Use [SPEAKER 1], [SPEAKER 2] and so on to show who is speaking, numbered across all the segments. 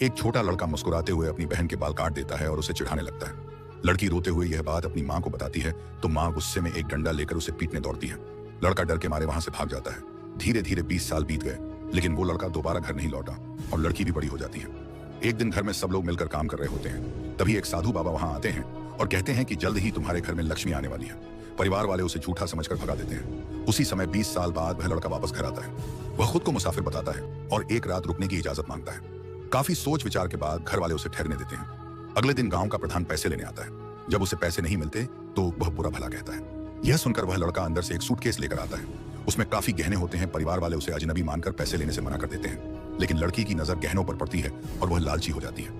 [SPEAKER 1] एक छोटा लड़का मुस्कुराते हुए अपनी बहन के बाल काट देता है और उसे चिढ़ाने लगता है। लड़की रोते हुए यह बात अपनी माँ को बताती है तो माँ गुस्से में एक डंडा लेकर उसे पीटने दौड़ती है। लड़का डर के मारे वहां से भाग जाता है। धीरे धीरे 20 साल बीत गए, लेकिन वो लड़का दोबारा घर नहीं लौटा और लड़की भी बड़ी हो जाती है। एक दिन घर में सब लोग मिलकर काम कर रहे होते हैं। तभी एक साधु बाबा वहां आते हैं और कहते हैं कि जल्द ही तुम्हारे घर में लक्ष्मी आने वाली है। परिवार वाले उसे झूठा समझकर भगा देते हैं। उसी समय 20 साल बाद वह लड़का वापस घर आता है। वह खुद को मुसाफिर बताता है और एक रात रुकने की इजाजत मांगता है। काफी सोच विचार के बाद घर वाले उसे ठहरने देते हैं। अगले दिन गांव का प्रधान पैसे लेने आता है। जब उसे पैसे नहीं मिलते तो वह बुरा भला कहता है। यह सुनकर वह लड़का अंदर से एक सूटकेस लेकर आता है। उसमें काफी गहने होते हैं। परिवार वाले उसे अजनबी मानकर पैसे लेने से मना कर देते हैं, लेकिन लड़की की नजर गहनों पर पड़ती है और वह लालची हो जाती है।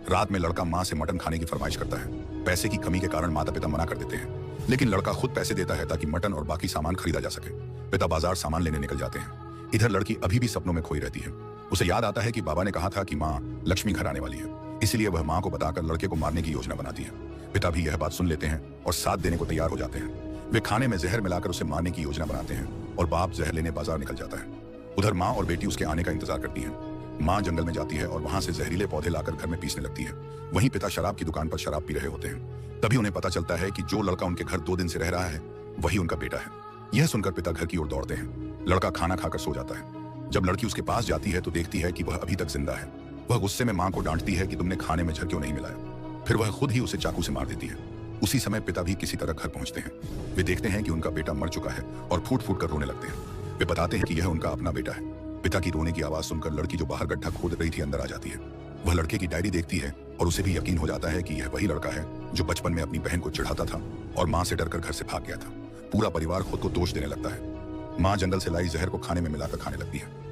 [SPEAKER 1] रात में लड़का माँ से मटन खाने की फरमाइश करता है। पैसे की कमी के कारण माता पिता मना कर देते हैं, लेकिन लड़का खुद पैसे देता है ताकि मटन और बाकी सामान खरीदा जा सके। पिता बाजार सामान लेने निकल जाते हैं। इधर लड़की अभी भी सपनों में खोई रहती है। उसे याद आता है कि बाबा ने कहा था कि माँ लक्ष्मी घर आने वाली है, इसलिए वह माँ को बताकर लड़के को मारने की योजना बनाती है। पिता भी यह बात सुन लेते हैं और साथ देने को तैयार हो जाते हैं। वे खाने में जहर मिलाकर उसे मारने की योजना बनाते हैं और बाप जहर लेने बाजार निकल जाता है। उधर माँ और बेटी उसके आने का इंतजार करती है। माँ जंगल में जाती है और वहां से जहरीले पौधे लाकर घर में पीसने लगती है। वहीं पिता शराब की दुकान पर शराब पी रहे होते हैं। तभी उन्हें पता चलता है कि जो लड़का उनके घर 2 दिन से रह रहा है वही उनका बेटा है। यह सुनकर पिता घर की ओर दौड़ते हैं। लड़का खाना खाकर सो जाता है। जब लड़की उसके पास जाती है तो देखती है कि वह अभी तक जिंदा है। वह गुस्से में माँ को डांटती है कि तुमने खाने में जहर क्यों नहीं मिलाया। फिर वह खुद ही उसे चाकू से मार देती है। उसी समय पिता भी किसी तरह घर पहुंचते हैं। वे देखते हैं कि उनका बेटा मर चुका है और फूट फूट कर रोने लगते हैं। वे बताते हैं कि यह उनका अपना बेटा है। पिता की रोने की आवाज सुनकर लड़की जो बाहर गड्ढा खोद रही थी अंदर आ जाती है। वह लड़के की डायरी देखती है और उसे भी यकीन हो जाता है कि यह वही लड़का है जो बचपन में अपनी बहन को चिढ़ाता था और माँ से डरकर घर से भाग गया था। पूरा परिवार खुद को दोष देने लगता है। माँ जंगल से लाई जहर को खाने में मिलाकर खाने लगती है।